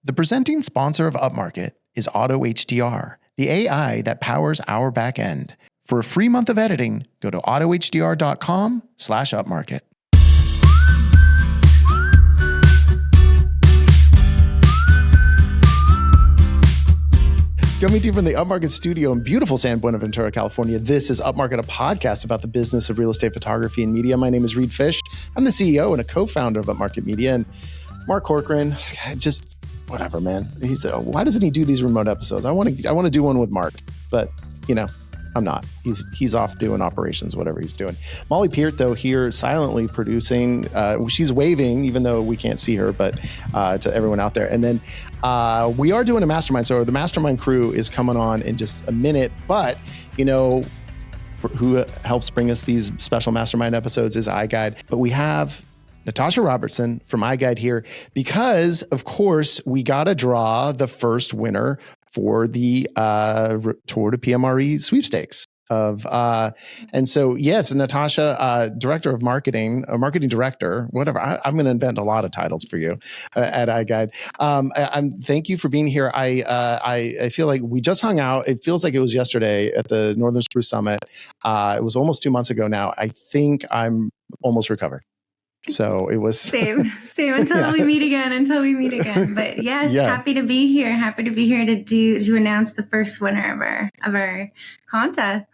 The presenting sponsor of Upmarket is Auto HDR, the AI that powers our back end. For a free month of editing, go to autohdr.com/upmarket. Coming to you from the Upmarket studio in beautiful San Buenaventura, California, this is Upmarket, a podcast about the business of real estate photography and media. My name is Reed Fish. I'm the CEO and a co-founder of Upmarket Media. And Mark Corcoran, just whatever, man. Why doesn't he do these remote episodes? I want to do one with Mark, but I'm not. He's off doing operations, whatever he's doing. Molly Peart, though, here silently producing. She's waving, even though we can't see her, but to everyone out there. And then we are doing a mastermind. So the mastermind crew is coming on in just a minute. But, who helps bring us these special mastermind episodes is iGuide. But we have Natasha Robertson from iGuide here because, of course, we got to draw the first winner for the Tour to PMRE sweepstakes and so, yes, Natasha, director of marketing, or marketing director, whatever. I'm going to invent a lot of titles for you at iGuide. Thank you for being here. I feel like we just hung out. It feels like it was yesterday at the Northern Spruce Summit. It was almost 2 months ago now. I think I'm almost recovered. So it was same until we meet again. But yes, happy to be here. To announce the first winner of our contest.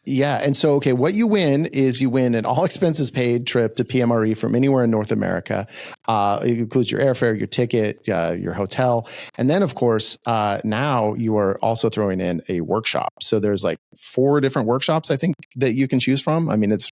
Yeah. And so, okay, what you win is an all expenses paid trip to PMRE from anywhere in North America. It includes your airfare, your ticket, your hotel. And then, of course, now you are also throwing in a workshop. So there's like 4 different workshops, I think, that you can choose from. I mean, it's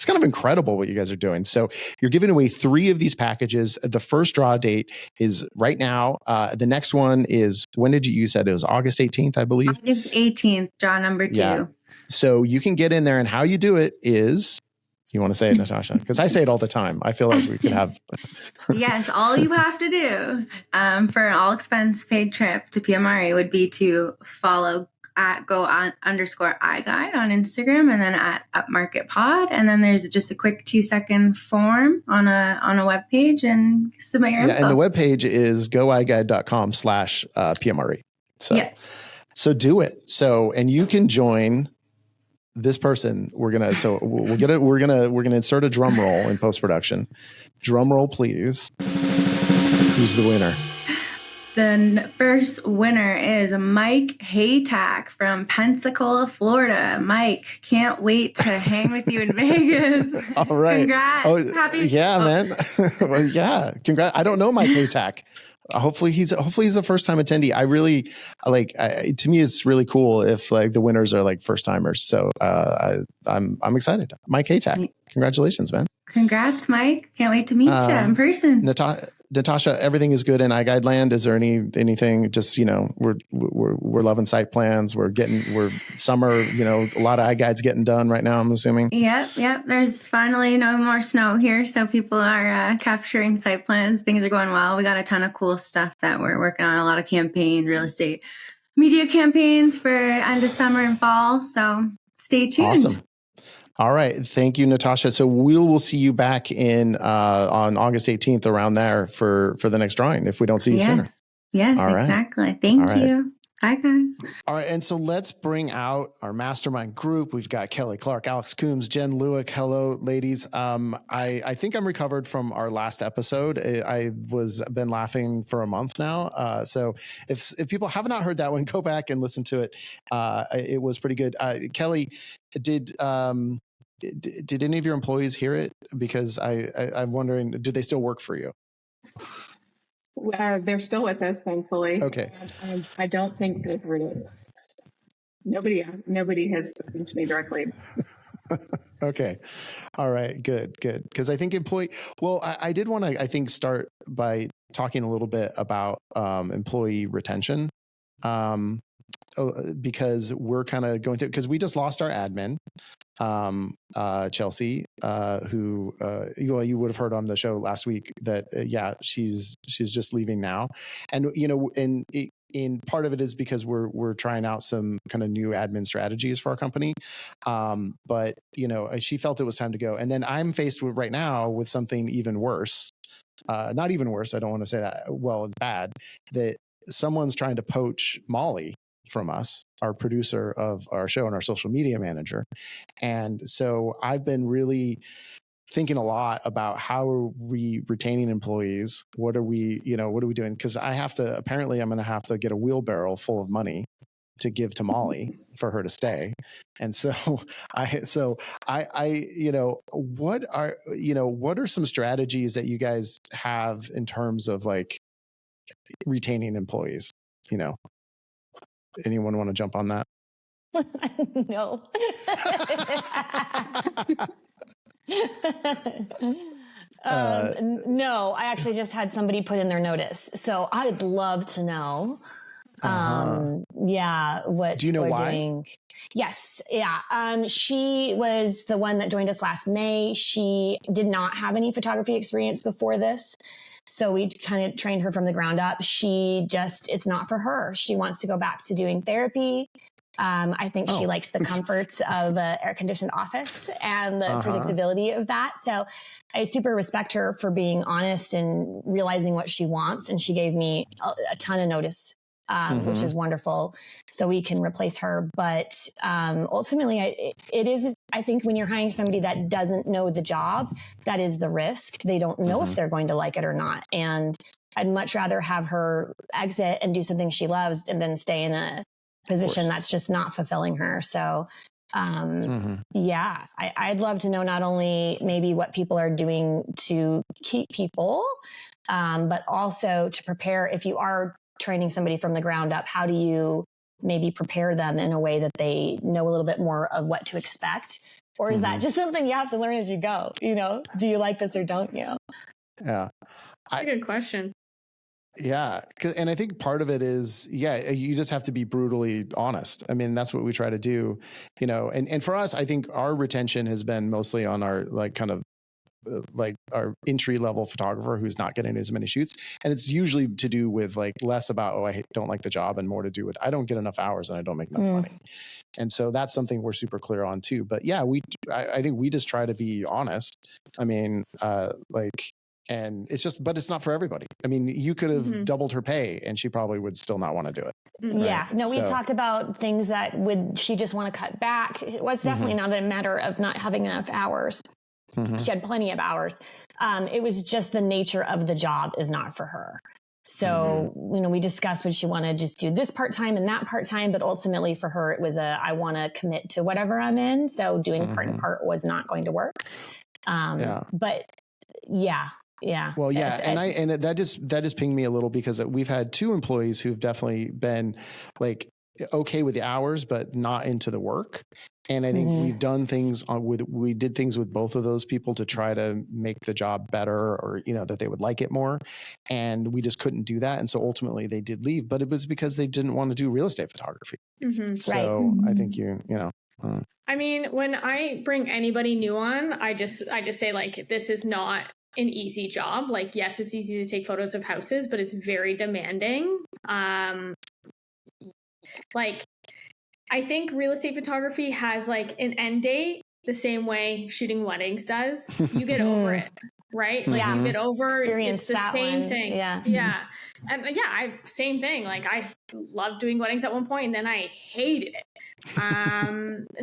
kind of incredible what you guys are doing. So you're giving away 3 of these packages. The first draw date is right now. The next one is, when did you said it was August 18th, I believe? August 18th, draw number 2. Yeah. So you can get in there, and how you do it is, you want to say it, Natasha? Because I say it all the time. I feel like we could have. Yes, all you have to do for an all expense paid trip to PMRE would be to follow at @go_iGuide on Instagram, and then at Upmarket Pod, and then there's just a quick 2-second form on a web page, and submit your info. And the web page is goiGuide.com/PMRE. So do it. So, and you can join this person. We're gonna insert a drum roll in post production. Drum roll, please. Who's the winner? The first winner is Mike Haytack from Pensacola, Florida. Mike, can't wait to hang with you in Vegas. All right. Congrats. Man. Well, yeah. Congrats. I don't know Mike Haytack. Hopefully he's a first time attendee. I really to me, it's really cool if like the winners are like first timers. So I'm excited. Mike Haytack. Congratulations, man. Congrats, Mike. Can't wait to meet you in person. Natasha, everything is good in iGuide land. Is there anything? Just we're loving site plans. We're summer. A lot of iGuides getting done right now, I'm assuming. Yep. There's finally no more snow here, so people are capturing site plans. Things are going well. We got a ton of cool stuff that we're working on. A lot of campaigns, real estate, media campaigns for end of summer and fall. So stay tuned. Awesome. All right. Thank you, Natasha. So we'll see you back on August 18th around there for the next drawing if we don't see you sooner. Yes, exactly. Thank you. Bye, guys. All right. And so let's bring out our mastermind group. We've got Kelly Clark, Alex Coombs, Jenn, Lueck. Hello, ladies. I think I'm recovered from our last episode. I been laughing for a month now. So if people have not heard that one, go back and listen to it. It was pretty good. Kelly, did any of your employees hear it? Because I'm wondering, did they still work for you? They're still with us, thankfully. Okay. I don't think they've heard it. Nobody has spoken to me directly. Okay. All right. Good. Because I think I did want to, start by talking a little bit about employee retention. Because we're kind of going through, because we just lost our admin, Chelsea, who you would have heard on the show last week that she's just leaving now, and in part of it is because we're trying out some kind of new admin strategies for our company, but she felt it was time to go, and then I'm faced with right now with something even worse. not even worse. I don't want to say that. Well, it's bad that someone's trying to poach Molly from us, our producer of our show and our social media manager. And so I've been really thinking a lot about how are we retaining employees? What are we doing? Because apparently I'm going to have to get a wheelbarrow full of money to give to Molly for her to stay. And so what are some strategies that you guys have in terms of like retaining employees? Anyone want to jump on that? No. No, I actually just had somebody put in their notice. So I'd love to know. What do you know we're why? doing. Yes. Yeah. She was the one that joined us last May. She did not have any photography experience before this. So we kind of trained her from the ground up. It's not for her. She wants to go back to doing therapy. I think she likes the comforts of an air-conditioned office and the predictability of that. So I super respect her for being honest and realizing what she wants. And she gave me a ton of notice, which is wonderful. So we can replace her. But ultimately, it is, I think, when you're hiring somebody that doesn't know the job, that is the risk. They don't know if they're going to like it or not. And I'd much rather have her exit and do something she loves and then stay in a position that's just not fulfilling her. So, I'd love to know not only maybe what people are doing to keep people, but also to prepare if you are training somebody from the ground up, how do you maybe prepare them in a way that they know a little bit more of what to expect? Or is that just something you have to learn as you go? Do you like this or don't you? Yeah. That's a good question. Yeah. And I think part of it is, you just have to be brutally honest. I mean, that's what we try to do, and for us, I think our retention has been mostly on our our entry level photographer who's not getting as many shoots. And it's usually to do with less about, I don't like the job, and more to do with, I don't get enough hours and I don't make enough money. And so that's something we're super clear on too. But yeah, I think we just try to be honest. I mean, and but it's not for everybody. I mean, you could have doubled her pay and she probably would still not want to do it. Right? Yeah. No, we talked about things that she just want to cut back. It was definitely not a matter of not having enough hours. She had plenty of hours. It was just the nature of the job is not for her. So, we discussed would she want to just do this part-time and that part-time, but ultimately for her, it was I want to commit to whatever I'm in. So doing part and part was not going to work. But yeah. Yeah. Well, yeah. And that just pinged me a little because we've had two employees who've definitely been okay with the hours, but not into the work. And I think we've done things we did things with both of those people to try to make the job better or, that they would like it more. And we just couldn't do that. And so ultimately they did leave, but it was because they didn't want to do real estate photography. So I think I mean, when I bring anybody new on, I just say this is not an easy job. Yes, it's easy to take photos of houses, but it's very demanding. I think real estate photography has an end date the same way shooting weddings does. You get over it, right? You get over it's the same thing. Yeah. And same thing. I loved doing weddings at one point and then I hated it.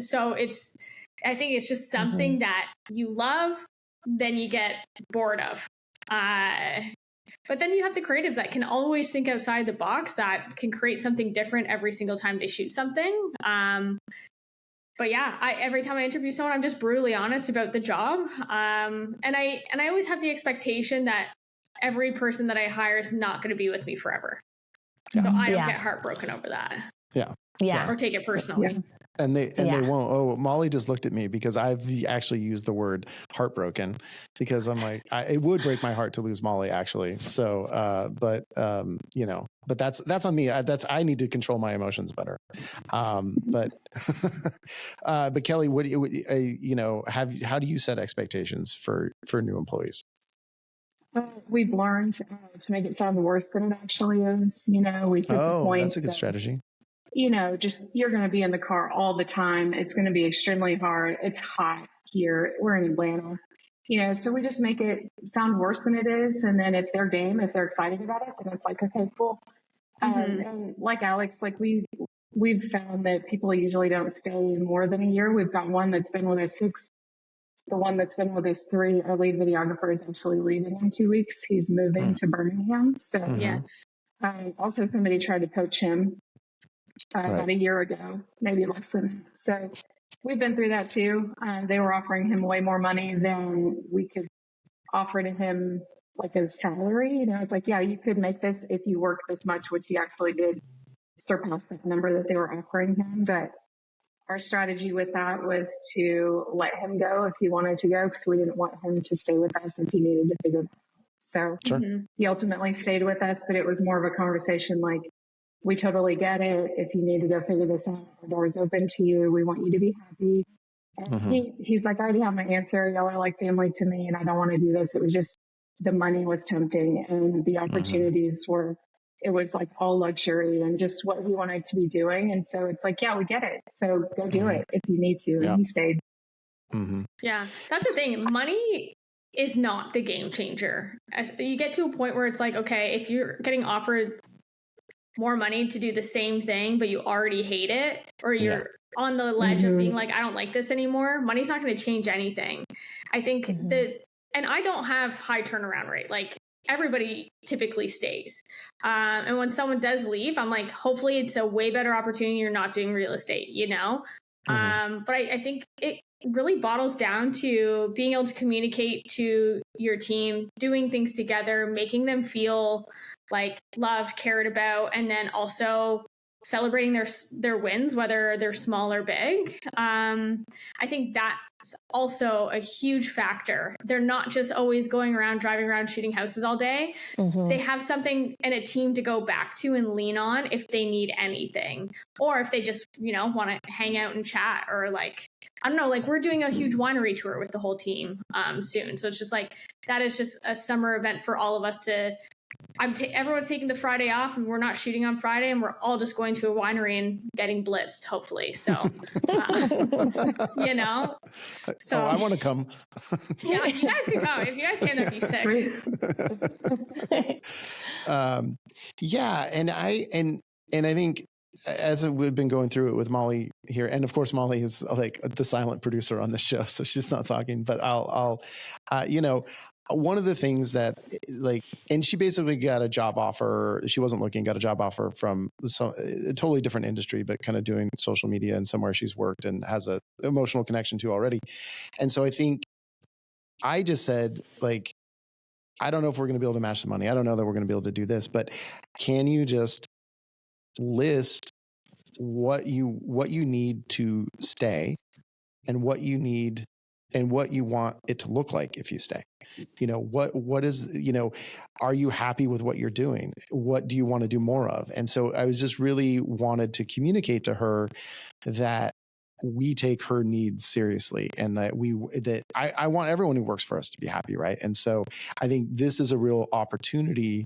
So I think it's just something that you love, then you get bored of. But then you have the creatives that can always think outside the box, that can create something different every single time they shoot something. But yeah, every time I interview someone, I'm just brutally honest about the job. And I always have the expectation that every person that I hire is not going to be with me forever. So I don't get heartbroken over that. Yeah. Or take it personally. Yeah. And they won't. Oh, Molly just looked at me because I've actually used the word heartbroken because I'm it would break my heart to lose Molly actually. So, but that's on me. I need to control my emotions better. But Kelly, what do you, how do you set expectations for new employees? We've learned to make it sound worse than it actually is. We put the points. That's a good strategy. Just you're going to be in the car all the time. It's going to be extremely hard. It's hot here. We're in Atlanta. So we just make it sound worse than it is. And then if they're game, if they're excited about it, then it's like, okay, cool. And like Alex, like we've found that people usually don't stay more than a year. We've got one that's been with us 6. The one that's been with us 3, our lead videographer, is actually leaving in 2 weeks. He's moving to Birmingham. So yes. Also, somebody tried to poach him about a year ago, maybe less than. So we've been through that too. They were offering him way more money than we could offer to him, like his salary. It's like, yeah, you could make this if you work this much, which he actually did surpass that number that they were offering him. But our strategy with that was to let him go if he wanted to go, because we didn't want him to stay with us if he needed to figure that out. So he ultimately stayed with us, but it was more of a conversation like, we totally get it. If you need to go figure this out, the door's open to you. We want you to be happy. And he's like, I already have my answer. Y'all are like family to me, and I don't want to do this. It was just the money was tempting, and the opportunities were, it was like all luxury and just what he wanted to be doing. And so it's like, yeah, we get it. So go do it if you need to. And he stayed. Yeah, that's the thing. Money is not the game changer. As you get to a point where it's like, okay, if you're getting offered more money to do the same thing, but you already hate it, or you're on the ledge of being like, I don't like this anymore, money's not going to change anything. I think that, and I don't have high turnaround rate. Like, everybody typically stays. And when someone does leave, I'm like, hopefully it's a way better opportunity. You're not doing real estate, But I think it really bottles down to being able to communicate to your team, doing things together, making them feel like loved, cared about, and then also celebrating their wins, whether they're small or big. I think that's also a huge factor. They're not just always going around, driving around, shooting houses all day. They have something and a team to go back to and lean on if they need anything, or if they just, want to hang out and chat, or like, I don't know, like we're doing a huge winery tour with the whole team soon. So it's just like, that is just a summer event for all of us to, everyone's taking the Friday off, and we're not shooting on Friday, and we're all just going to a winery and getting blitzed, hopefully. So, So I want to come. Yeah, you guys can come. If you guys can, that'd be sick. And I think, as we've been going through it with Molly here, and of course Molly is like the silent producer on the show, so she's not talking. But I'll one of the things that, like, and she basically got a job offer. She wasn't looking, got a job offer from a totally different industry, but kind of doing social media and somewhere she's worked and has a emotional connection to already. And so I think I just said, like, I don't know if we're going to be able to match the money. I don't know that we're going to be able to do this, but can you just list what you need to stay, and what you need and what you want it to look like if you stay? What is, are you happy with what you're doing? What do you want to do more of? And so I was just really wanted to communicate to her that we take her needs seriously, and that I want everyone who works for us to be happy. Right. And so I think this is a real opportunity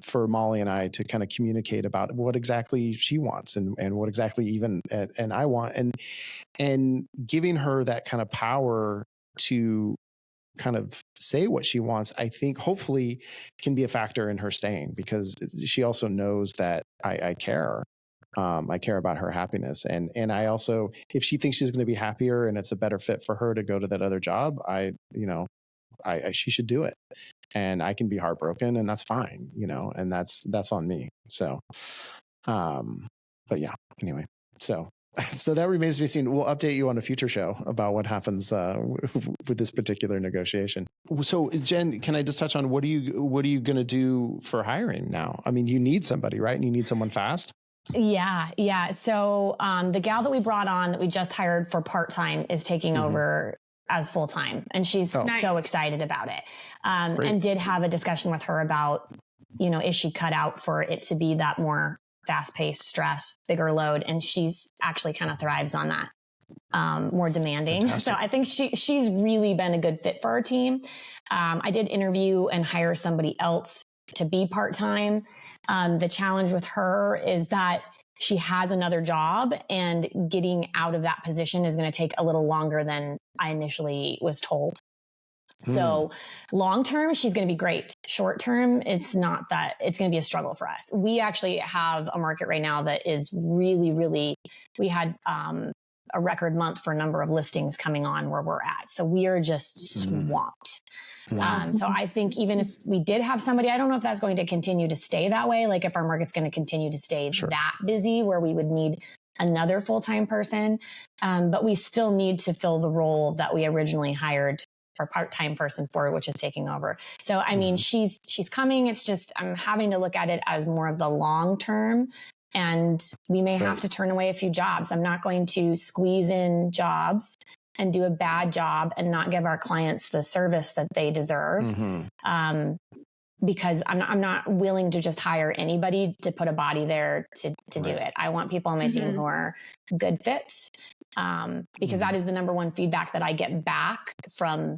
for Molly and I to kind of communicate about what exactly she wants and what exactly even and I want, and giving her that kind of power to kind of say what she wants, I think hopefully can be a factor in her staying, because she also knows that I care. I care about her happiness. And I also, if she thinks she's going to be happier and it's a better fit for her to go to that other job, she should do it. And I can be heartbroken, and that's fine, and that's on me. So, but yeah, anyway, so that remains to be seen. We'll update you on a future show about what happens with this particular negotiation. So, Jen, can I just touch on what are you going to do for hiring now? I mean, you need somebody, right? And you need someone fast. Yeah. So, the gal that we brought on that we just hired for part-time is taking over as full-time, and she's so excited about it. And did have a discussion with her about, is she cut out for it to be that more fast-paced, stress, bigger load? And she's actually kind of thrives on that, more demanding. Fantastic. So I think she's really been a good fit for our team. I did interview and hire somebody else to be part-time. The challenge with her is that she has another job, and getting out of that position is going to take a little longer than I initially was told. So long term, she's going to be great. Short term, it's not that. It's going to be a struggle for us. We actually have a market right now that is really, really, we had a record month for a number of listings coming on where we're at. So we are just swamped. So I think even if we did have somebody, I don't know if that's going to continue to stay that way. Like if our market's going to continue to stay that busy where we would need another full-time person. But we still need to fill the role that we originally hired our part-time person for, which is taking over. So, I mean, she's coming. It's just, I'm having to look at it as more of the long term, and we may have to turn away a few jobs. I'm not going to squeeze in jobs and do a bad job and not give our clients the service that they deserve. Because I'm not willing to just hire anybody to put a body there to do it. I want people on my team who are good fits. Because that is the number one feedback that I get back from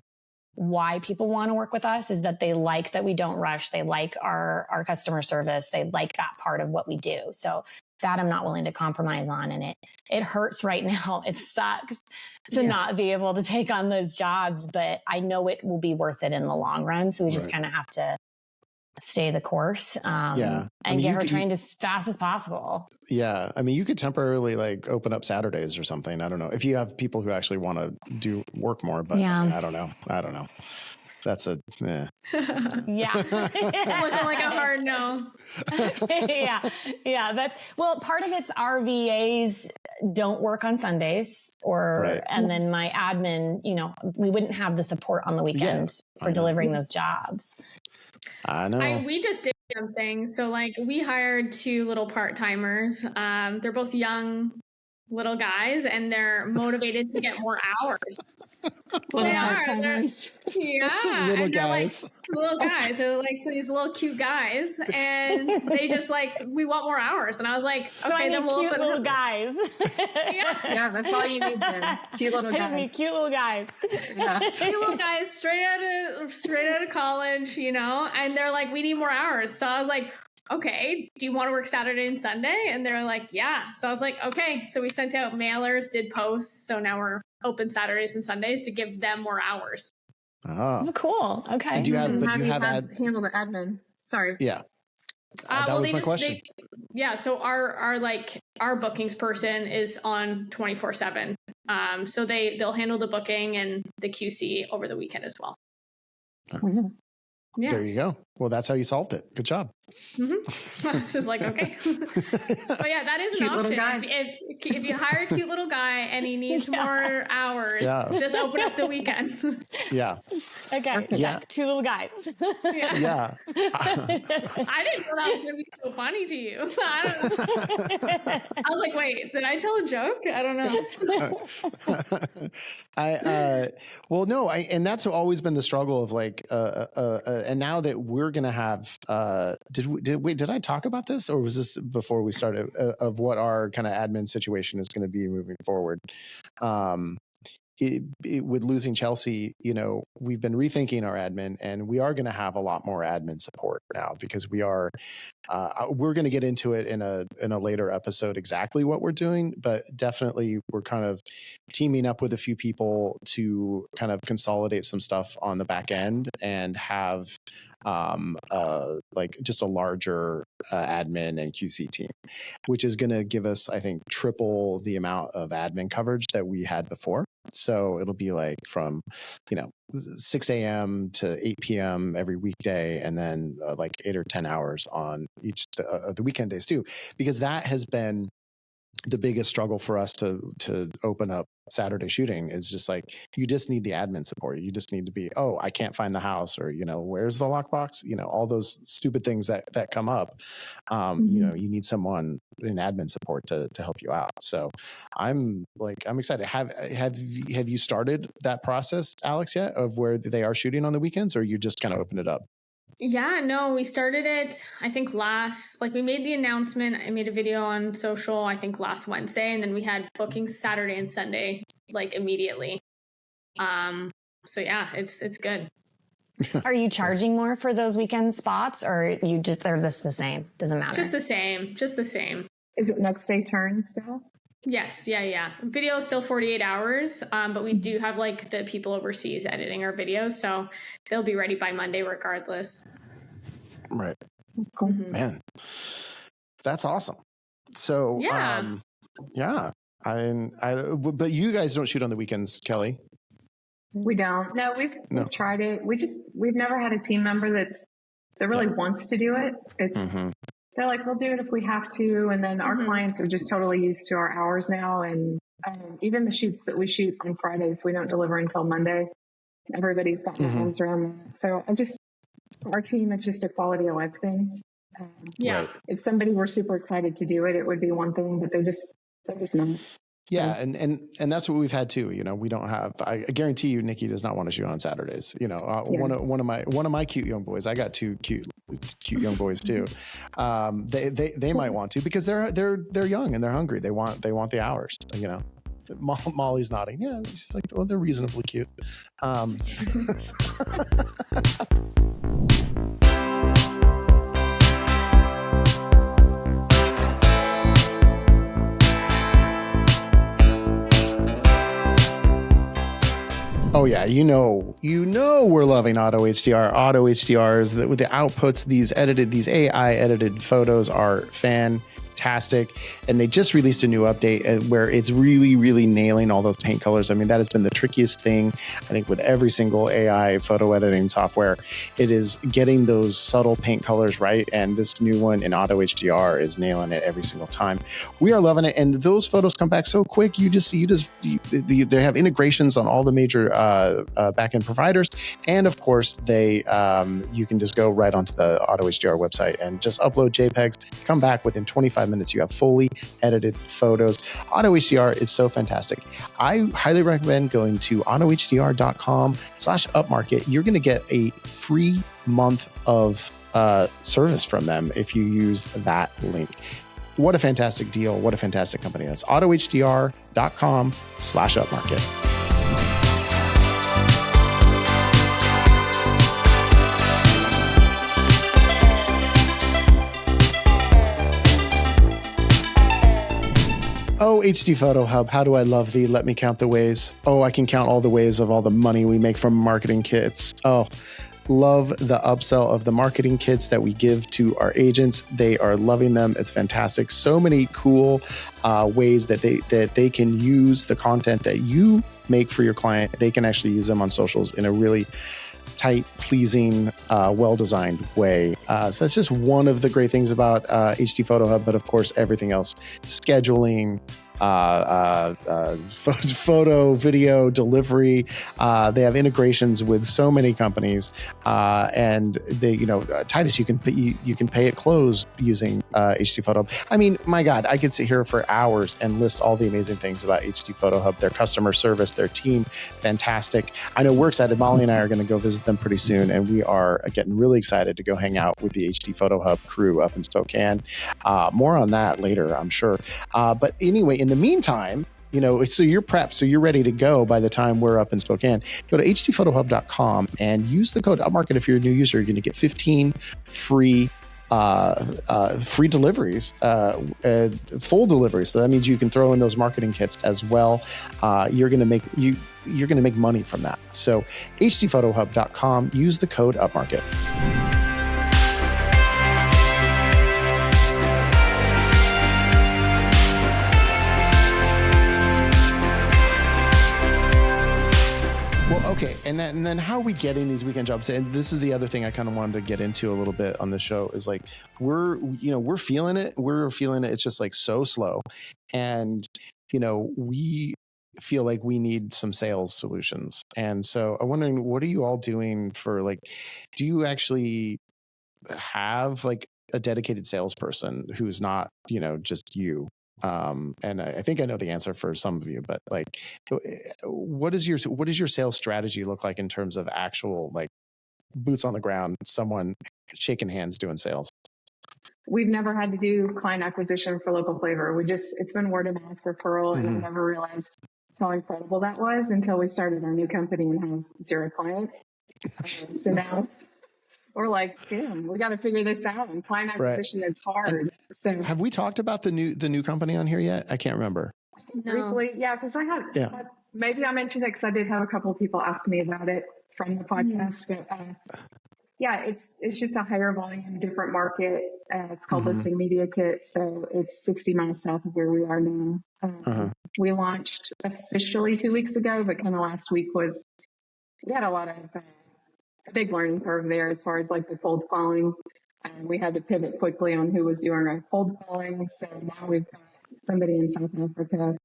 why people want to work with us, is that they like that we don't rush. They like our customer service. They like that part of what we do. So that I'm not willing to compromise on. And it hurts right now. It sucks to not be able to take on those jobs, but I know it will be worth it in the long run. So we just kind of have to stay the course and get her trained as fast as possible. Yeah. I mean, you could temporarily like open up Saturdays or something. I don't know if you have people who actually want to work more, but I don't know. That's a, looking like a hard no. That's, well, part of it's our VAs don't work on Sundays and then my admin, we wouldn't have the support on the weekend for delivering those jobs. I know. We just did something. So like we hired 2 little part-timers. They're both young little guys and they're motivated to get more hours. They are. They're little guys. Little guys. They're like these little cute guys, and they just like, we want more hours. And I was like, okay, then we'll cute open little guys. That's all you need. Then cute little guys. Need cute little guys. Cute little guys, straight out of college, and they're like, we need more hours. So I was like, okay, do you want to work Saturday and Sunday? And they're like, yeah. So I was like, okay. So we sent out mailers, did posts. So now we're open Saturdays and Sundays to give them more hours. Oh, cool. Okay. And do you have handle the admin? Sorry. Yeah. That was my question. So our bookings person is on 24/7. So they'll handle the booking and the QC over the weekend as well. There you go. Well, that's how you solved it. Good job. So I was just like, okay. But yeah, that is an option. If you hire a cute little guy and he needs more hours, just open up the weekend. Okay. Yeah. 2 little guys. I didn't know that was going to be so funny to you. I was like, wait, did I tell a joke? I don't know. And that's always been the struggle of like, and now that we're going to have, did I talk about this, or was this before we started, of what our kind of admin situation is going to be moving forward? With losing Chelsea, we've been rethinking our admin, and we are going to have a lot more admin support now, because we're going to get into it in a later episode exactly what we're doing, but definitely we're kind of teaming up with a few people to kind of consolidate some stuff on the back end and have like just a larger admin and QC team, which is going to give us, I think, triple the amount of admin coverage that we had before. So it'll be like from, 6 a.m. to 8 p.m. every weekday, and then like 8 or 10 hours on each of the weekend days too, because that has been the biggest struggle for us to open up Saturday shooting. Is just like, you just need the admin support. You just need to be, I can't find the house, or, where's the lockbox? All those stupid things that come up. You need someone in admin support to help you out. So I'm excited. Have you started that process, Alex, yet, of where they are shooting on the weekends, or you just kind of open it up? Yeah, no, we started it, I think we made the announcement. I made a video on social, I think last Wednesday, and then we had bookings Saturday and Sunday, like immediately. So yeah, it's good. Are you charging more for those weekend spots, or they're just the same? Doesn't matter. Just the same. Is it next day turn still? Yes. Yeah. Video is still 48 hours. But we do have like the people overseas editing our videos. So they'll be ready by Monday regardless. Right. Cool. Mm-hmm. Man, that's awesome. So, yeah. But you guys don't shoot on the weekends, Kelly? We don't. No, we've tried it. We've never had a team member that really wants to do it. It's they're like, we'll do it if we have to. And then our clients are just totally used to our hours now. And even the shoots that we shoot on Fridays, we don't deliver until Monday. Everybody's got their arms around that. So our team, it's just a quality of life thing. Right. If somebody were super excited to do it, it would be one thing, but they're just not. Yeah. And that's what we've had too. We don't have, I guarantee you, Nikki does not want to shoot on Saturdays. One of my cute young boys, I got two cute young boys too. They might want to, because they're young and they're hungry. They want the hours, Molly's nodding. Yeah. She's like, well, they're reasonably cute. Oh yeah, we're loving Auto HDR. Auto HDR is the outputs. These AI edited photos are fantastic, and they just released a new update where it's really, really nailing all those paint colors. I mean, that has been the trickiest thing, I think, with every single AI photo editing software. It is getting those subtle paint colors right, and this new one in Auto HDR is nailing it every single time. We are loving it, and those photos come back so quick. They have integrations on all the major backend providers, and of course, you can just go right onto the Auto HDR website and just upload JPEGs. Come back within 25 minutes. You have fully edited photos. Auto HDR is so fantastic. I highly recommend going to autohdr.com/upmarket. You're going to get a free month of service from them if you use that link. What a fantastic deal. What a fantastic company. That's autohdr.com/upmarket. Oh, HD Photo Hub, how do I love thee? Let me count the ways. Oh, I can count all the ways of all the money we make from marketing kits. Oh, love the upsell of the marketing kits that we give to our agents. They are loving them. It's fantastic. So many cool ways that they can use the content that you make for your client. They can actually use them on socials in a really tight, pleasing, well-designed way. So that's just one of the great things about HD Photo Hub, but of course, everything else, scheduling, photo, video, delivery. They have integrations with so many companies, and they, Titus, you can pay at close using HD Photo Hub. I mean, my God, I could sit here for hours and list all the amazing things about HD Photo Hub. Their customer service, their team, fantastic. I know we're excited. Molly and I are going to go visit them pretty soon, and we are getting really excited to go hang out with the HD Photo Hub crew up in Spokane. More on that later, I'm sure. But anyway, in the meantime, so you're prepped, so you're ready to go by the time we're up in Spokane. Go to hdphotohub.com and use the code Upmarket. If you're a new user, you're going to get 15 free deliveries, full deliveries. So that means you can throw in those marketing kits as well. You're going to make money from that. So hdphotohub.com, use the code Upmarket. Okay, and then how are we getting these weekend jobs? And this is the other thing I kind of wanted to get into a little bit on the show is like we're feeling it. We're feeling it. It's just like so slow, and we feel like we need some sales solutions. And so I'm wondering, what are you all doing for do you actually have like a dedicated salesperson who's not just you? And I think I know the answer for some of you, but what does your sales strategy look like in terms of actual boots on the ground, someone shaking hands doing sales? We've never had to do client acquisition for local flavor. It's been word of mouth referral, and I never realized how incredible that was until we started our new company and have 0 clients. So now we're like, damn, we got to figure this out. And client acquisition is hard. So have we talked about the new company on here yet? I can't remember. briefly, yeah, because maybe I mentioned it because I did have a couple of people ask me about it from the podcast, but yeah, it's just a higher volume, different market. It's called Listing Media Kit, so it's 60 miles south of where we are now. We launched officially 2 weeks ago, but kind of last week we had a lot of a big learning curve there as far as like the cold calling. We had to pivot quickly on who was doing our cold calling. So now we've got somebody in South Africa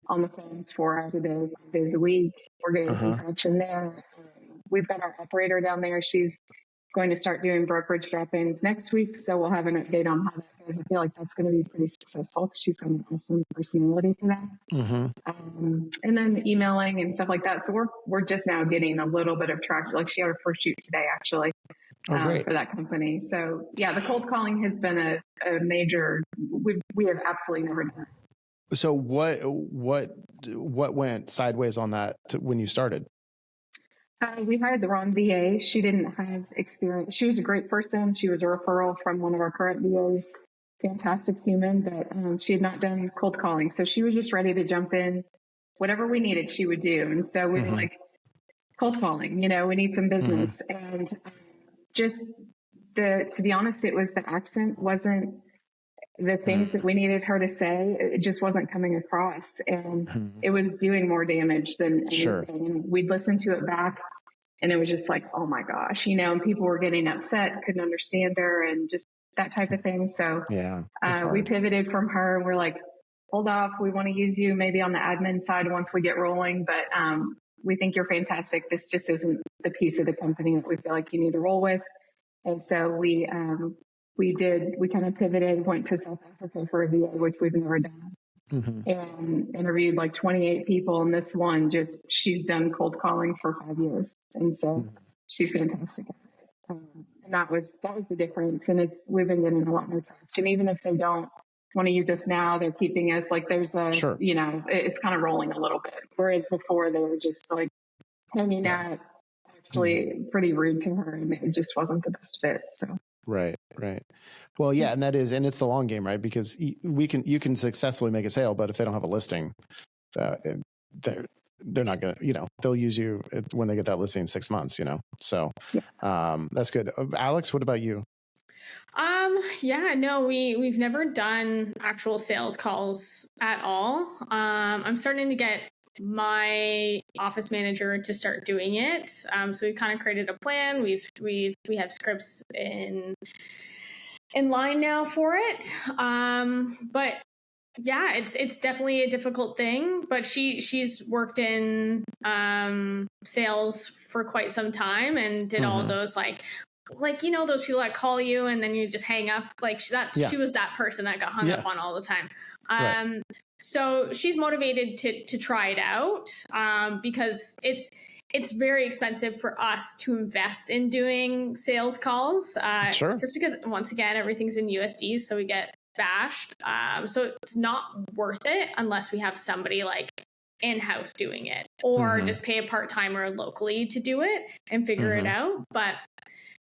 on the phones 4 hours a day, 5 days a week. We're getting some traction there. We've got our operator down there. She's going to start doing brokerage drop-ins next week. So we'll have an update on how that goes. I feel like that's going to be pretty successful because she's got an awesome personality for that. And then emailing and stuff like that. So we're just now getting a little bit of traction. Like she had her first shoot today, actually, for that company. So yeah, the cold calling has been a major, we have absolutely never done it. So what went sideways on that when you started? We hired the wrong VA. She didn't have experience. She was a great person. She was a referral from one of our current VAs. Fantastic human, but she had not done cold calling. So she was just ready to jump in. Whatever we needed, she would do. And so we were like, cold calling, we need some business. And to be honest, it was the accent wasn't the things that we needed her to say. It just wasn't coming across. And it was doing more damage than anything. And we'd listen to it back. And it was just like, oh my gosh, and people were getting upset, couldn't understand her and just that type of thing. So we pivoted from her and we're like, hold off. We want to use you maybe on the admin side once we get rolling, but we think you're fantastic. This just isn't the piece of the company that we feel like you need to roll with. And so we kind of pivoted, went to South Africa for a VA, which we've never done. And interviewed like 28 people. And this one she's done cold calling for 5 years. And so she's fantastic. And that was the difference. And we've been getting a lot more traction. Even if they don't want to use us now, they're keeping us like there's it's kind of rolling a little bit. Whereas before they were just like hanging out, actually pretty rude to her. And it just wasn't the best fit. So. Right. Well, yeah. And it's the long game, right? Because you can successfully make a sale, but if they don't have a listing, they're not going to, they'll use you when they get that listing in 6 months, so that's good. Alex, what about you? We've never done actual sales calls at all. I'm starting to get my office manager to start doing it. So we've kind of created a plan. We have scripts in line now for it. But yeah, it's definitely a difficult thing, but she's worked in sales for quite some time and did all those like those people that call you and then you just hang up, she was that person that got hung up on all the time. So she's motivated to try it out because it's very expensive for us to invest in doing sales calls. Just because once again, everything's in USD, so we get bashed. So it's not worth it unless we have somebody like in-house doing it or just pay a part-timer locally to do it and figure it out. But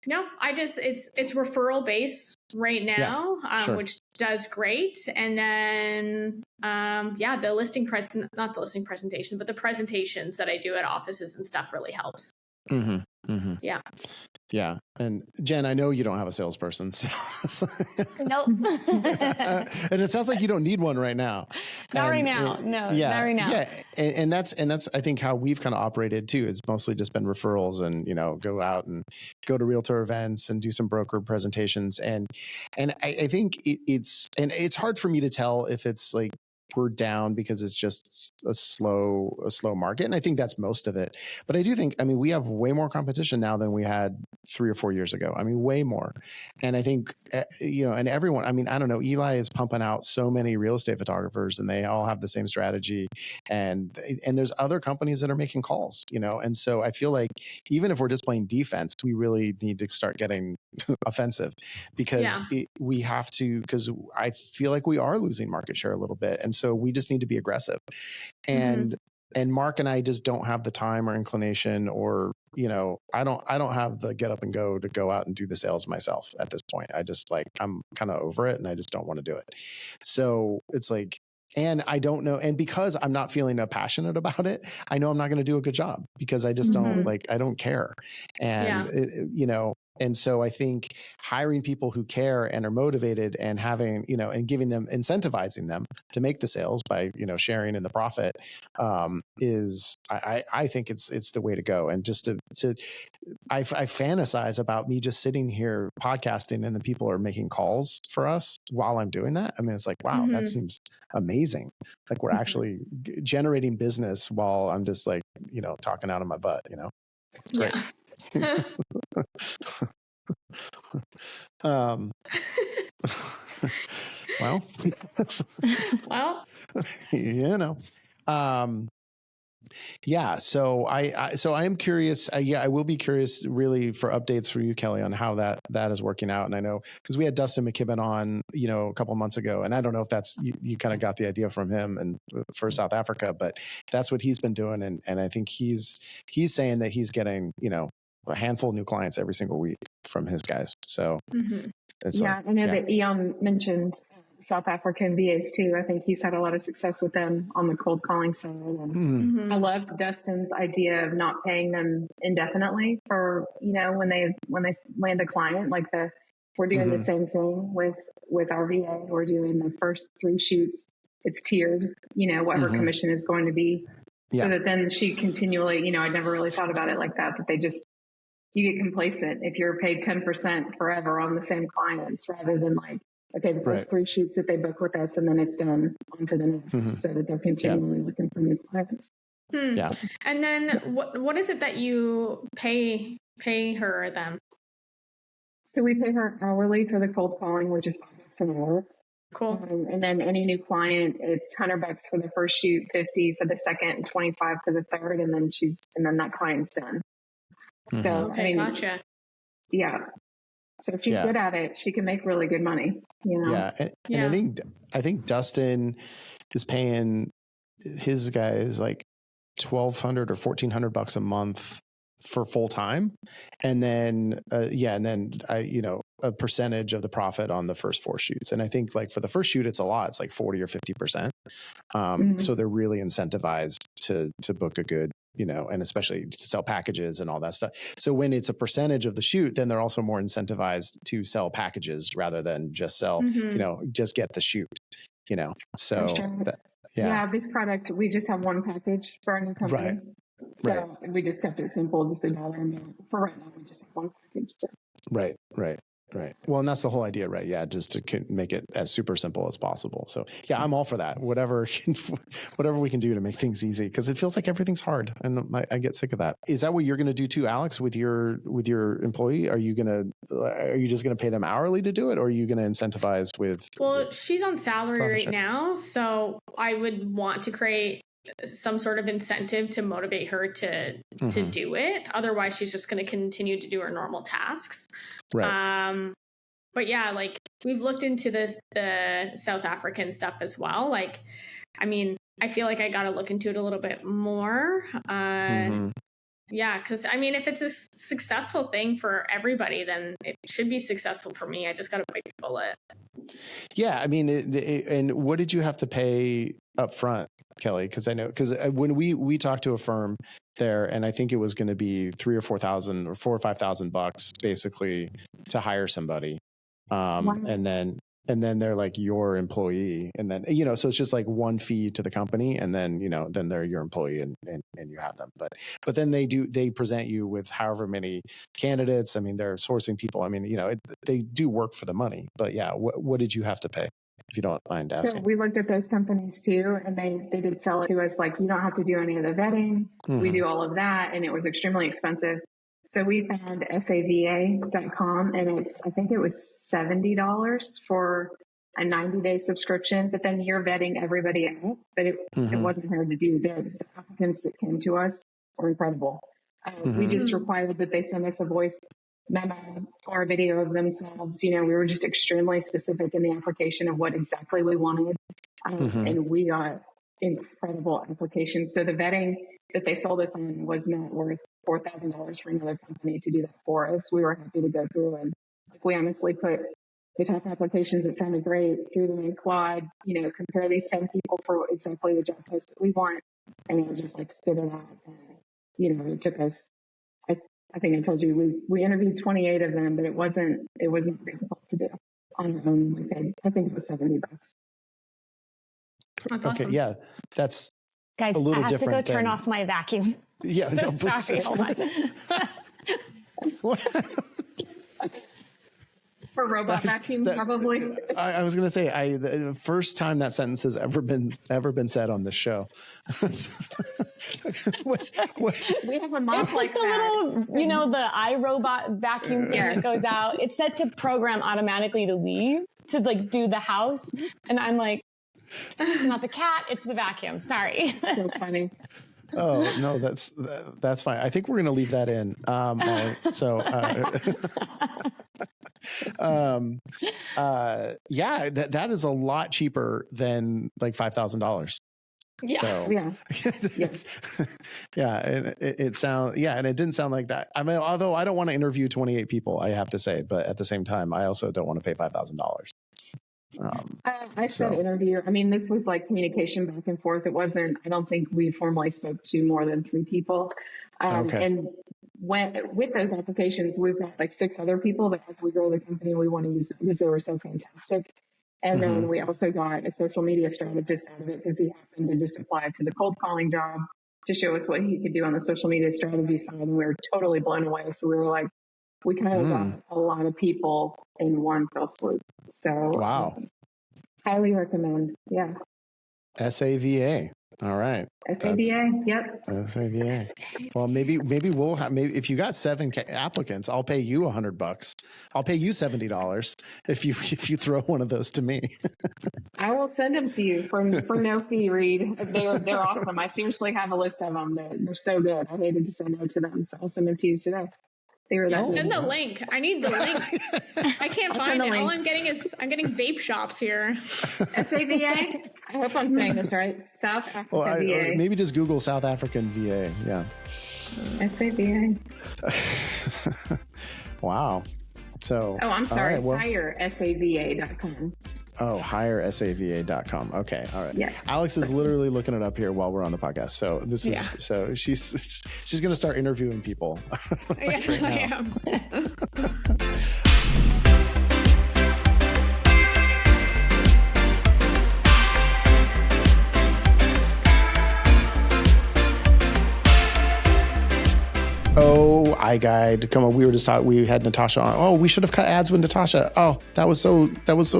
no, it's referral based right now, which does great. And then, the not the listing presentation, but the presentations that I do at offices and stuff really helps. Yeah. And Jen, I know you don't have a salesperson. So. Nope. And it sounds like you don't need one right now. Not right now. Not right now. Yeah. And that's, I think how we've kind of operated too. It's mostly just been referrals and, go out and go to realtor events and do some broker presentations. And I think it's hard for me to tell if it's like, we're down because it's just a slow market. And I think that's most of it. But I do think, we have way more competition now than we had 3 or 4 years ago. way more. And I think, and everyone, I don't know, Eli is pumping out so many real estate photographers and they all have the same strategy. And there's other companies that are making calls, and so I feel like even if we're just playing defense, we really need to start getting offensive because we have to, because I feel like we are losing market share a little bit. And so we just need to be aggressive. And Mark and I just don't have the time or inclination or, I don't have the get up and go to go out and do the sales myself at this point. I'm kind of over it and I just don't want to do it. So it's like, And I don't know. And because I'm not feeling passionate about it, I know I'm not going to do a good job because I just don't I don't care. And, and so I think hiring people who care and are motivated and having, and giving them, incentivizing them to make the sales by, sharing in the profit, I think it's the way to go. And just I fantasize about me just sitting here podcasting and the people are making calls for us while I'm doing that. I mean, it's like, wow, that seems amazing. Like we're actually generating business while I'm just like, talking out of my butt, It's great. Yeah. Well, yeah. So I am curious. I will be curious really for updates for you, Kelly, on how that is working out. And I know because we had Dustin McKibben on, a couple months ago, and I don't know if that's, you kind of got the idea from him and for South Africa, but that's what he's been doing. And I think he's saying that he's getting, a handful of new clients every single week from his guys. So I know that Eon mentioned South African VAs too. I think he's had a lot of success with them on the cold calling side. And I loved Dustin's idea of not paying them indefinitely for, when they land a client. Like we're doing the same thing with our VA. We're doing the first 3 shoots. It's tiered, what her commission is going to be. So that then she continually, I never really thought about it like that, but you get complacent if you're paid 10% forever on the same clients rather than like, okay, the first 3 shoots that they book with us and then it's done on to the next so that they're continually looking for new clients. Yeah. And then what is it that you pay her or them? So we pay her hourly for the cold calling, which is $5 an hour. Cool. And then any new client, it's $100 for the first shoot, 50 for the second, and 25 for the third, and then that client's done. So okay, gotcha. Yeah. So if she's good at it, she can make really good money. Yeah, and I think Dustin is paying his guys like $1,200 or $1,400 a month for full time, and then a percentage of the profit on the first 4 shoots. And I think like for the first shoot, it's a lot. It's like 40 or 50%. So they're really incentivized to book a good, and especially to sell packages and all that stuff. So when it's a percentage of the shoot, then they're also more incentivized to sell packages rather than just sell, just get the shoot, so this product, we just have one package for our new company. So we just kept it simple, just $1 amount. For right now, we just have one package. So. Right. Well, and that's the whole idea, right? Yeah, just to make it as super simple as possible. So yeah, I'm all for that. Whatever we can do to make things easy, because it feels like everything's hard, and I get sick of that. Is that what you're going to do too, Alex, with your employee? Are you just going to pay them hourly to do it, or are you going to incentivize with? Well, she's on salary right now, so I would want to create some sort of incentive to motivate her to do it. Otherwise, she's just going to continue to do her normal tasks. Right. But yeah, like we've looked into the South African stuff as well. Like, I mean, I feel like I got to look into it a little bit more. Yeah, because I mean, if it's a successful thing for everybody, then it should be successful for me. I just got to bite the bullet. Yeah, I mean, and what did you have to pay up front, Kelly? Because I know, because when we talked to a firm there, and I think it was going to be $3,000 or $4,000 or $5,000 basically to hire somebody, and then they're like your employee, and then so it's just like one fee to the company, and then then they're your employee, and you have them. But then they present you with however many candidates. I mean, they're sourcing people. I mean, they do work for the money. But yeah, what did you have to pay, if you don't mind asking? So we looked at those companies too, and they did sell it to us like, you don't have to do any of the vetting. We do all of that, and it was extremely expensive. So we found SAVA.com, and I think it was $70 for a 90-day subscription, but then you're vetting everybody out. But it wasn't hard to do. The applicants that came to us were incredible. We just required that they send us a voice memo or a video of themselves. We were just extremely specific in the application of what exactly we wanted. And we got incredible applications. So the vetting that they sold us on was not worth $4,000 for another company to do that for us. We were happy to go through, and we honestly put the top applications that sounded great, threw them in Claude, compare these 10 people for exactly the job post that we want. And it just like spit it out. And, it took us, I think I told you, we interviewed 28 of them, but it wasn't difficult to do on our own. I think it was $70. That's okay. awesome. Yeah. That's guys, a little I have to go turn than, off my vacuum. Yeah. So sorry. Hold on. For robot vacuum, probably. I was going to say, the first time that sentence has ever been said on this show. what? We have a mop it's like the that. little, the iRobot vacuum thing that goes out. It's set to program automatically to leave, to like do the house. And I'm like, it's not the cat, it's the vacuum. Sorry. So funny. Oh no, that's fine. I think we're going to leave that in. Yeah, that is a lot cheaper than like $5,000. Yeah. So, yeah. Yes. Yeah. And it sounds, and it didn't sound like that. I mean, although I don't want to interview 28 people, I have to say, but at the same time, I also don't want to pay $5,000. I said interview. I mean, this was like communication back and forth. It wasn't, I don't think we formally spoke to more than 3 people. Okay. And with those applications, we've got like 6 other people that as we grow the company, we want to use them because they were so fantastic. And then we also got a social media strategist out of it because he happened to just apply to the cold calling job to show us what he could do on the social media strategy side. And we were totally blown away. So we were like, we kind of got a lot of people in one fell swoop. So wow. Highly recommend. Yeah. SAVA. All right. SAVA. Yep. SAVA. Well, maybe we'll have, if you got 7 applicants, I'll pay you $100. I'll pay you $70 if you throw one of those to me. I will send them to you for no fee, Reed. They're awesome. I seriously have a list of them. They're so good. I hated to say no to them, so I'll send them to you today. Send the link. I need the link. I can't find it. All I'm getting is vape shops here. SAVA. I hope I'm saying this right. South Africa VA. Maybe just Google South African VA. Yeah. SAVA. Wow. So. Oh, I'm sorry. Right, HireSAVA.com. Oh, HireSAVA.com. Okay. All right. Yes. Alex is literally looking it up here while we're on the podcast. So this is, so she's going to start interviewing people. Right I am. Oh, iGuide. Come on. We had Natasha on. Oh, we should have cut ads with Natasha. Oh, that was so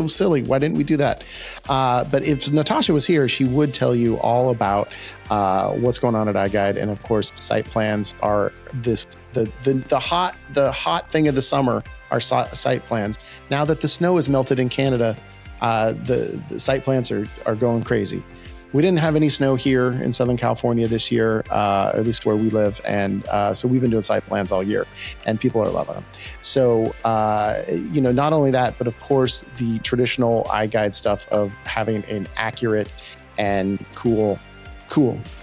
silly. Why didn't we do that? But if Natasha was here, she would tell you all about what's going on at iGuide. And of course, site plans are the hot thing of the summer are site plans. Now that the snow has melted in Canada, the site plans are going crazy. We didn't have any snow here in Southern California this year, at least where we live. And so we've been doing site plans all year and people are loving them. So, not only that, but of course, the traditional iGuide stuff of having an accurate and cool,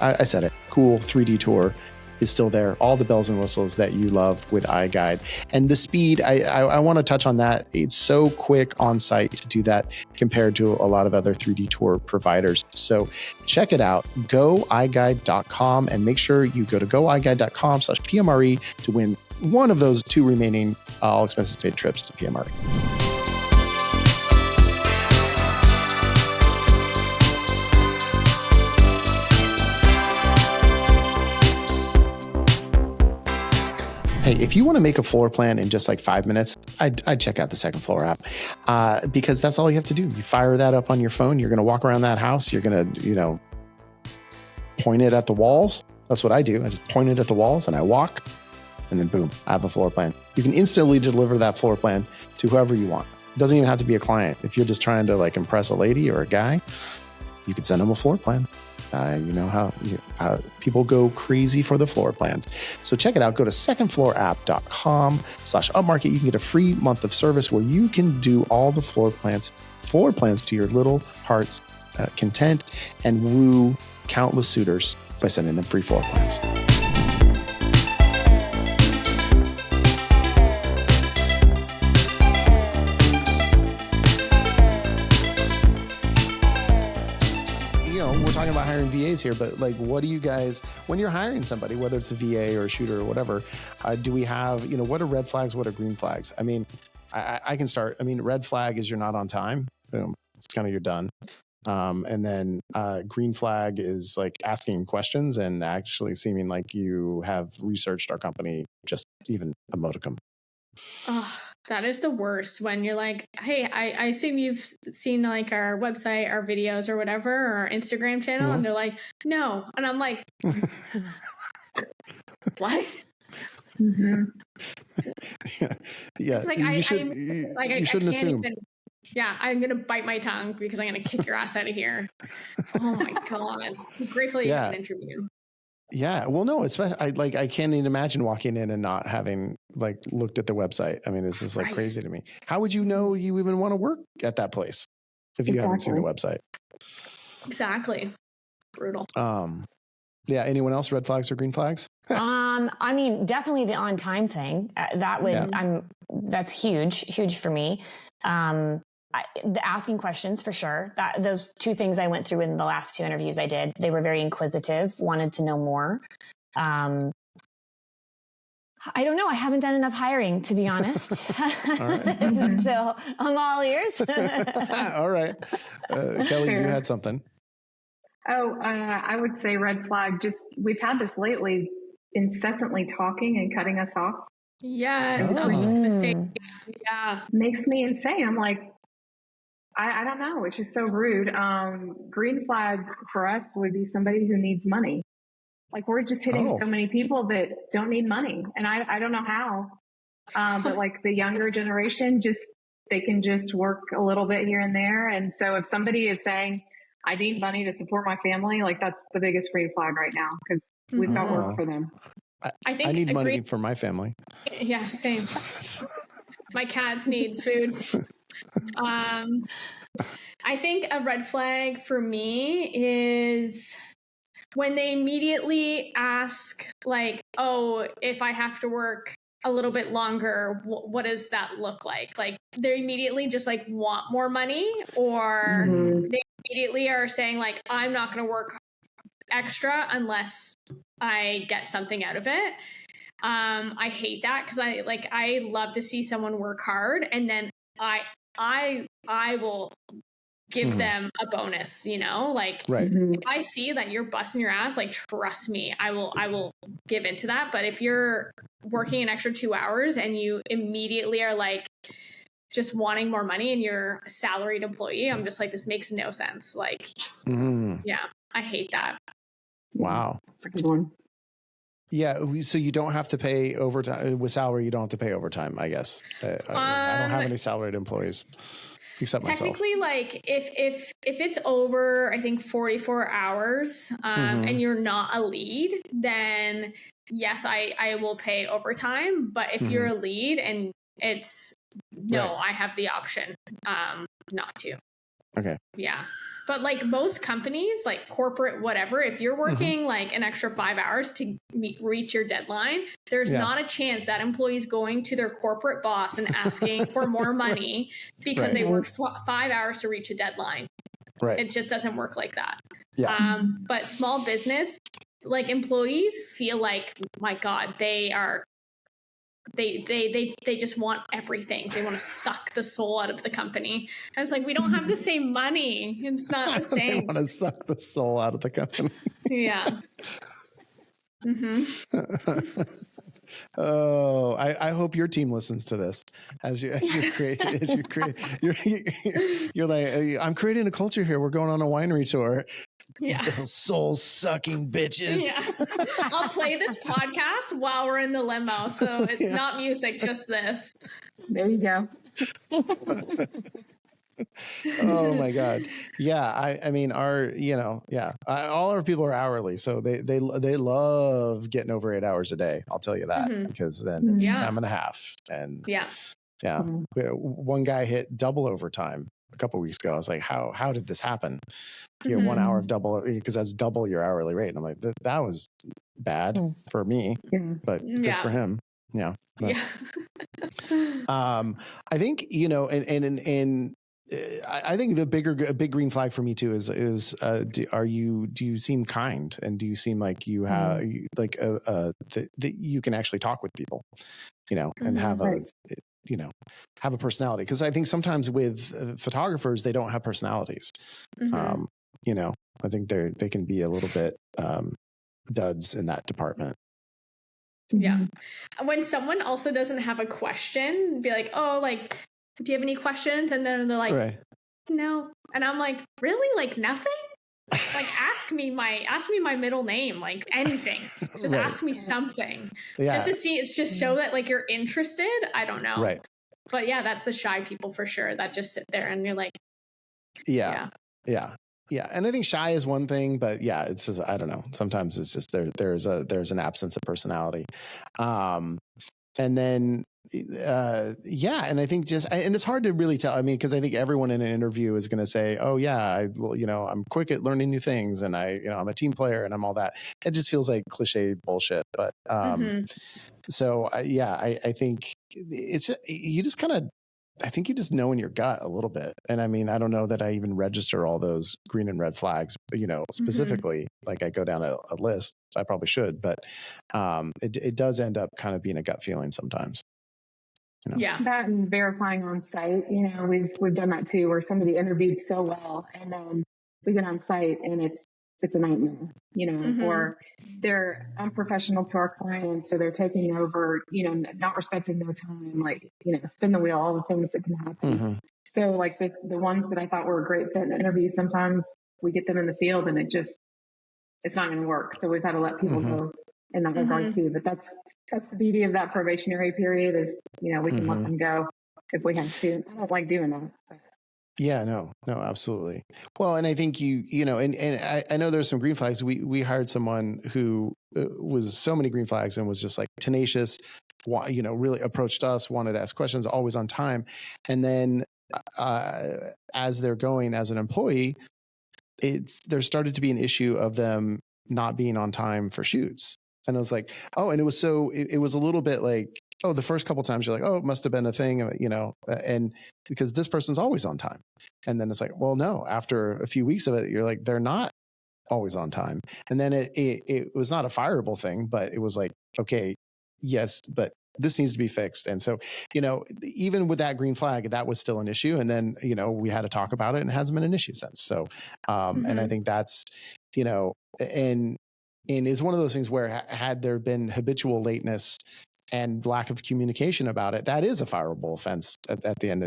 I said it, cool 3D tour is still there. All the bells and whistles that you love with iGuide. And the speed, I want to touch on that. It's so quick on site to do that compared to a lot of other 3D tour providers. So check it out. GoIGuide.com and make sure you go to goiguide.com/PMRE to win one of those 2 remaining all expenses paid trips to PMRE. Hey, if you want to make a floor plan in just like 5 minutes, I'd check out the Second Floor app because that's all you have to do. You fire that up on your phone. You're going to walk around that house. You're going to, point it at the walls. That's what I do. I just point it at the walls and I walk and then boom, I have a floor plan. You can instantly deliver that floor plan to whoever you want. It doesn't even have to be a client. If you're just trying to like impress a lady or a guy, you could send them a floor plan. You know how people go crazy for the floor plans. So check it out. Go to secondfloorapp.com/upmarket. You can get a free month of service where you can do all the floor plans to your little heart's content and woo countless suitors by sending them free floor plans. we're talking about hiring VAs here, but like, what do you guys, when you're hiring somebody, whether it's a VA or a shooter or whatever, do we have, what are red flags? What are green flags? I mean, I can start. I mean, red flag is you're not on time. Boom. It's kind of, you're done. And then green flag is like asking questions and actually seeming like you have researched our company, just even a modicum. Oh, that is the worst when you're like, hey, I assume you've seen like our website, our videos or whatever, or our Instagram channel. And they're like, no. And I'm like, what? Mm-hmm. Yeah. It's like, you shouldn't assume. I'm going to bite my tongue because I'm going to kick your ass out of here. Oh my God. I'm grateful you have an interview. Yeah. Well, no, especially I can't even imagine walking in and not having like looked at the website. I mean, it's just like crazy to me. How would you know you even want to work at that place if you haven't seen the website? Exactly. Brutal. Yeah. Anyone else? Red flags or green flags? I mean, definitely the on time thing. That's huge for me. The asking questions for sure. Those two things I went through in the last two interviews I did, they were very inquisitive, wanted to know more. I don't know. I haven't done enough hiring, to be honest. So I'm all ears. All right. Kelly, you had something. I would say red flag. Just, we've had this lately, incessantly talking and cutting us off. Yes. I was just going to say, yeah. Makes me insane. I'm like, I don't know. It's just so rude. Green flag for us would be somebody who needs money. Like, we're just hitting so many people that don't need money. And I don't know how. But like the younger generation, they can just work a little bit here and there. And so if somebody is saying, I need money to support my family, like that's the biggest green flag right now, because we've got work for them. I think I need money for my family. Yeah, same. My cats need food. I think a red flag for me is when they immediately ask, like, oh, if I have to work a little bit longer, what does that look like? Like, they immediately just like want more money, or they immediately are saying like, I'm not going to work extra unless I get something out of it. I hate that because I love to see someone work hard, and then I will give them a bonus, like if I see that you're busting your ass, like, trust me, I will give into that. But if you're working an extra 2 hours and you immediately are like just wanting more money and you're a salaried employee, I'm just like, this makes no sense. Like, yeah, I hate that. Wow. That's a good one. Yeah. So you don't have to pay overtime with salary. You don't have to pay overtime, I guess. I don't have any salaried employees except myself. Technically, like if it's over, I think 44 hours, and you're not a lead, then yes, I will pay overtime. But if you're a lead and it's I have the option not to. Okay. Yeah. But like most companies, like corporate, whatever, if you're working like an extra 5 hours to reach your deadline, there's not a chance that employee's going to their corporate boss and asking for more money because they worked 5 hours to reach a deadline. Right. It just doesn't work like that. Yeah. But small business, like employees feel like, my God, they just want everything. They want to suck the soul out of the company. And it's like, we don't have the same money. It's not the same. They want to suck the soul out of the company. Yeah. Oh, I hope your team listens to this you're like, I'm creating a culture here. We're going on a winery tour. Yeah. Soul sucking bitches. Yeah. I'll play this podcast while we're in the limo. So it's not music, just this. There you go. Oh my God. Yeah. I mean, all our people are hourly. So they love getting over 8 hours a day. I'll tell you that, because then it's time and a half. And one guy hit double overtime a couple of weeks ago. I was like, how did this happen? 1 hour of double, because that's double your hourly rate. And I'm like, that was bad for me, but good for him. Yeah. But, I think, and I think a big green flag for me too is do you seem kind, and do you seem like you have that you can actually talk with people, and have have a personality? Because I think sometimes with photographers, they don't have personalities. I think they can be a little bit duds in that department. Yeah. When someone also doesn't have a question, be like, oh, like, do you have any questions? And then they're like, no. And I'm like, really? Like nothing? Like ask me my middle name, like anything. Just ask me something. Just to see, it's just show that like you're interested. I don't know. Right. But yeah, that's the shy people for sure that just sit there and you're like, yeah. And I think shy is one thing, but yeah, it's just, I don't know. Sometimes it's just there's an absence of personality. And then, and I think and it's hard to really tell. I mean, because I think everyone in an interview is going to say, "Oh yeah, I'm quick at learning new things, and I'm a team player, and I'm all that." It just feels like cliche bullshit. But so I think it's you just kind of. I think you just know in your gut a little bit. And I mean, I don't know that I even register all those green and red flags, specifically, like I go down a list. I probably should, but it does end up kind of being a gut feeling sometimes. Yeah. That and verifying on site, we've done that too, where somebody interviewed so well and then we get on site and it's a nightmare, or they're unprofessional to our clients, or they're taking over, not respecting their time, like, spin the wheel, all the things that can happen. So like the ones that I thought were a great fit in the interview, sometimes we get them in the field and it's not going to work. So we've had to let people go in that regard too. But that's the beauty of that probationary period is, we can let them go if we have to. I don't like doing that. But. Yeah, no, absolutely. Well, and I think and I know there's some green flags. We hired someone who was so many green flags and was just like tenacious, really approached us, wanted to ask questions, always on time. And then as they're going as an employee, there started to be an issue of them not being on time for shoots. And I was like, oh, and it was a little bit like, oh, the first couple of times you're like, oh, it must have been a thing, and because this person's always on time. And then it's like, well, no, after a few weeks of it, you're like, they're not always on time. And then it was not a fireable thing, but it was like, okay, yes, but this needs to be fixed. And so, even with that green flag, that was still an issue. And then, we had to talk about it, and it hasn't been an issue since. So, and I think that's, and it's one of those things where had there been habitual lateness and lack of communication about it, that is a fireable offense at the end,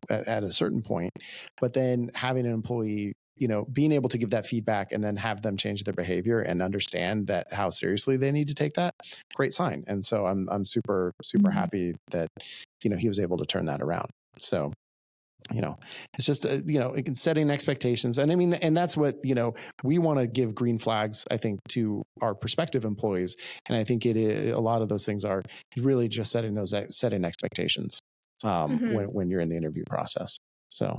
at a certain point. But then having an employee, being able to give that feedback and then have them change their behavior and understand that how seriously they need to take that, great sign. And so I'm super, super happy that, he was able to turn that around. So, it's just, setting expectations. And I mean, and that's what, we want to give green flags, I think, to our prospective employees. And I think a lot of those things are really just setting expectations when you're in the interview process. So,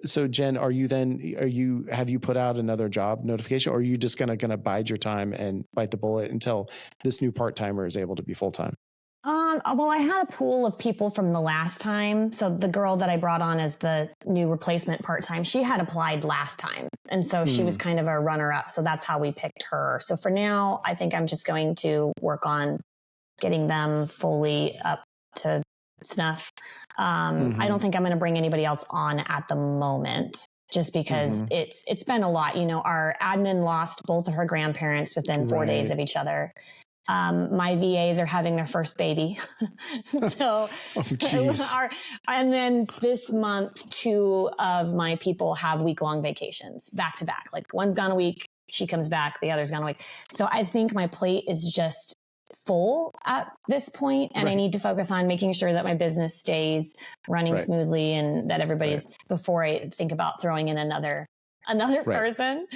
so Jenn, have you put out another job notification, or are you just going to bide your time and bite the bullet until this new part-timer is able to be full-time? Well, I had a pool of people from the last time. So the girl that I brought on as the new replacement part-time, she had applied last time. And so she was kind of a runner-up. So that's how we picked her. So for now, I think I'm just going to work on getting them fully up to snuff. I don't think I'm going to bring anybody else on at the moment, just because it's been a lot. Our admin lost both of her grandparents within 4 days of each other. My VAs are having their first baby. So, and then this month, 2 of my people have week-long vacations back to back. Like one's gone a week, she comes back, the other's gone a week. So I think my plate is just full at this point, and I need to focus on making sure that my business stays running smoothly, and that everybody's before I think about throwing in another person.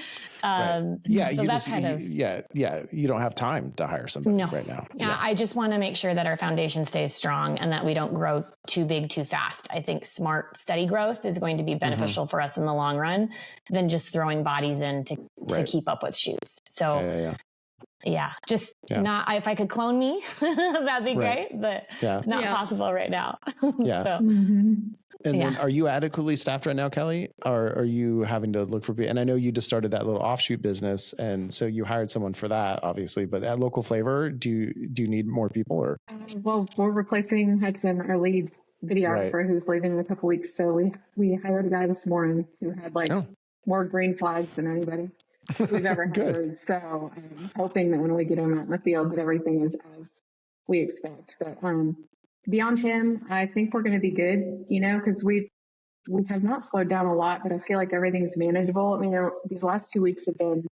So that's you don't have time to hire somebody right now. I just want to make sure that our foundation stays strong and that we don't grow too big too fast. I think smart, steady growth is going to be beneficial for us in the long run than just throwing bodies in to keep up with shoots. So Not, if I could clone me, that'd be great, but not possible right now. Yeah. And then are you adequately staffed right now, Kelly? Or are you having to look for people? And I know you just started that little offshoot business. And so you hired someone for that, obviously, but at Local Flavor, do you need more people or? Well, we're replacing Hudson, our lead videographer, who's leaving in a couple weeks. So we hired a guy this morning who had more green flags than anybody we've ever hired. So I'm hoping that when we get him out in the field, that everything is as we expect. But beyond him, I think we're going to be good, because we have not slowed down a lot, but I feel like everything's manageable. I mean, these last 2 weeks have been,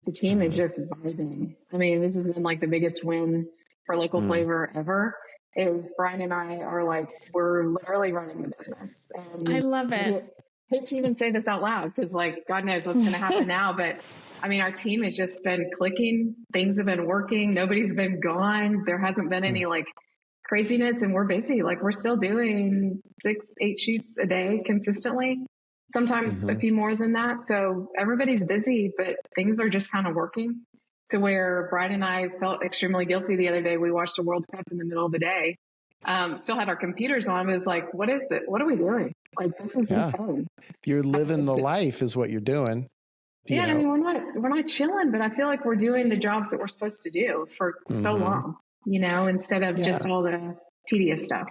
the team is just vibing. I mean, this has been like the biggest win for Local Flavor ever. Is Brian and I are we're literally running the business. And I love it. I hate to even say this out loud because God knows what's going to happen now, but I mean, our team has just been clicking. Things have been working. Nobody's been gone. There hasn't been any craziness, and we're busy. We're still doing 6-8 shoots a day consistently, sometimes a few more than that. So everybody's busy, but things are just kind of working to where Brian and I felt extremely guilty the other day. We watched the World Cup in the middle of the day. Still had our computers on. It was like, what is it? What are we doing? This is insane. You're living the life is what you're doing. I mean, we're not chilling, but I feel like we're doing the jobs that we're supposed to do for so long, instead of just all the tedious stuff.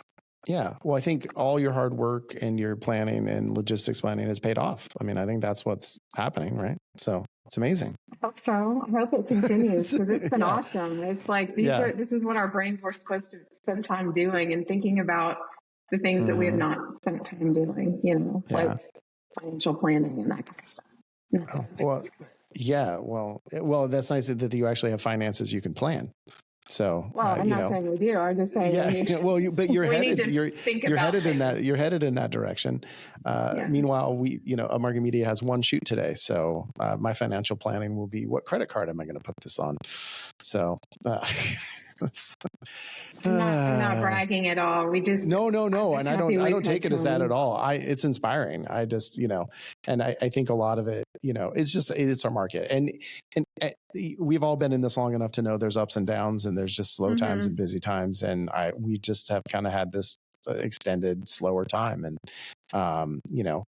Yeah. Well, I think all your hard work and your planning and logistics planning has paid off. I mean, I think that's what's happening, right? So it's amazing. I hope so. I hope it continues because it's been awesome. It's this is what our brains were supposed to spend time doing and thinking about the things that we have not spent time doing, financial planning and that kind of stuff. Well, that's nice that you actually have finances you can plan. So, I'm not saying we do. I'm just saying. But you're headed. You're headed in that. You're headed in that direction. Meanwhile, Upmarket Media has one shoot today. So, my financial planning will be, what credit card am I going to put this on? So, I'm not bragging at all. We just no, and I don't take it as that at all. It's inspiring. I just and I think a lot of it, it's our market, and we've all been in this long enough to know there's ups and downs, and there's just slow times and busy times, and we just have kind of had this extended slower time, and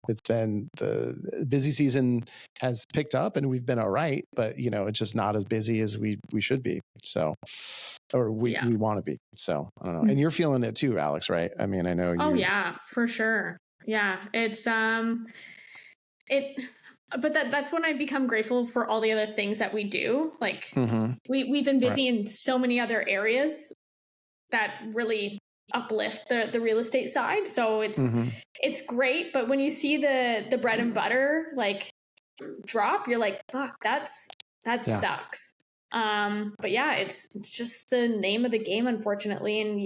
it's been, the busy season has picked up and we've been all right, but it's just not as busy as we should be. So, or we want to be. So I don't know. And you're feeling it too, Alex, right? I mean, I know you. Oh yeah, for sure. Yeah. It's, but that's when I become grateful for all the other things that we do. We've been busy in so many other areas that really uplift the real estate side. So it's great. But when you see the bread and butter drop, you're like, fuck, that sucks. But yeah, it's just the name of the game, unfortunately. And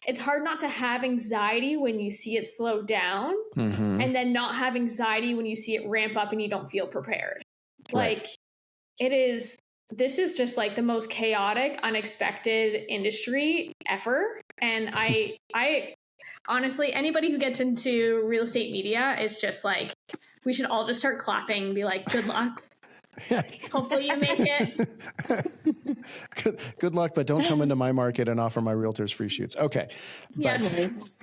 it's hard not to have anxiety when you see it slow down and then not have anxiety when you see it ramp up and you don't feel prepared. Right. This is just the most chaotic, unexpected industry ever. And I honestly, anybody who gets into real estate media is just we should all just start clapping and be like, good luck. Hopefully you make it. Good luck, but don't come into my market and offer my realtors free shoots. Okay. Yes.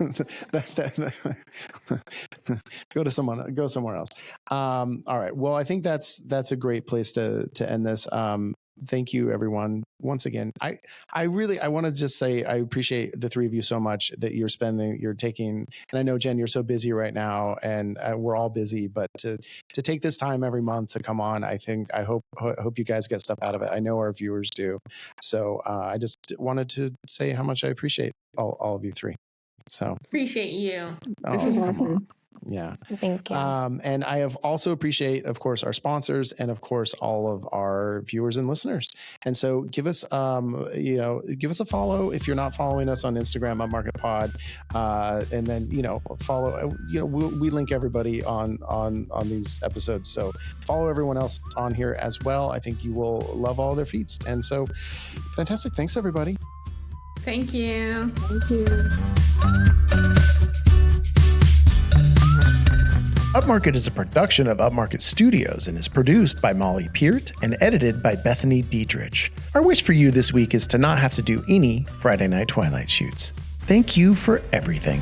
Go somewhere else. All right. Well, I think that's a great place to end this. Thank you, everyone. Once again, I want to just say I appreciate the three of you so much that you're taking, and I know, Jenn, you're so busy right now, and we're all busy, but to take this time every month to come on, I hope you guys get stuff out of it. I know our viewers do. So I just wanted to say how much I appreciate all of you three. So appreciate you. This is awesome. Yeah. Thank you. And I have also appreciate, of course, our sponsors and of course, all of our viewers and listeners. And so give us a follow if you're not following us on Instagram, Upmarket Pod. And then, follow, we link everybody on these episodes. So follow everyone else on here as well. I think you will love all their feeds. And so fantastic. Thanks, everybody. Thank you. Thank you. Upmarket is a production of Upmarket Studios and is produced by Molly Peart and edited by Bethany Diedrich. Our wish for you this week is to not have to do any Friday Night Twilight shoots. Thank you for everything.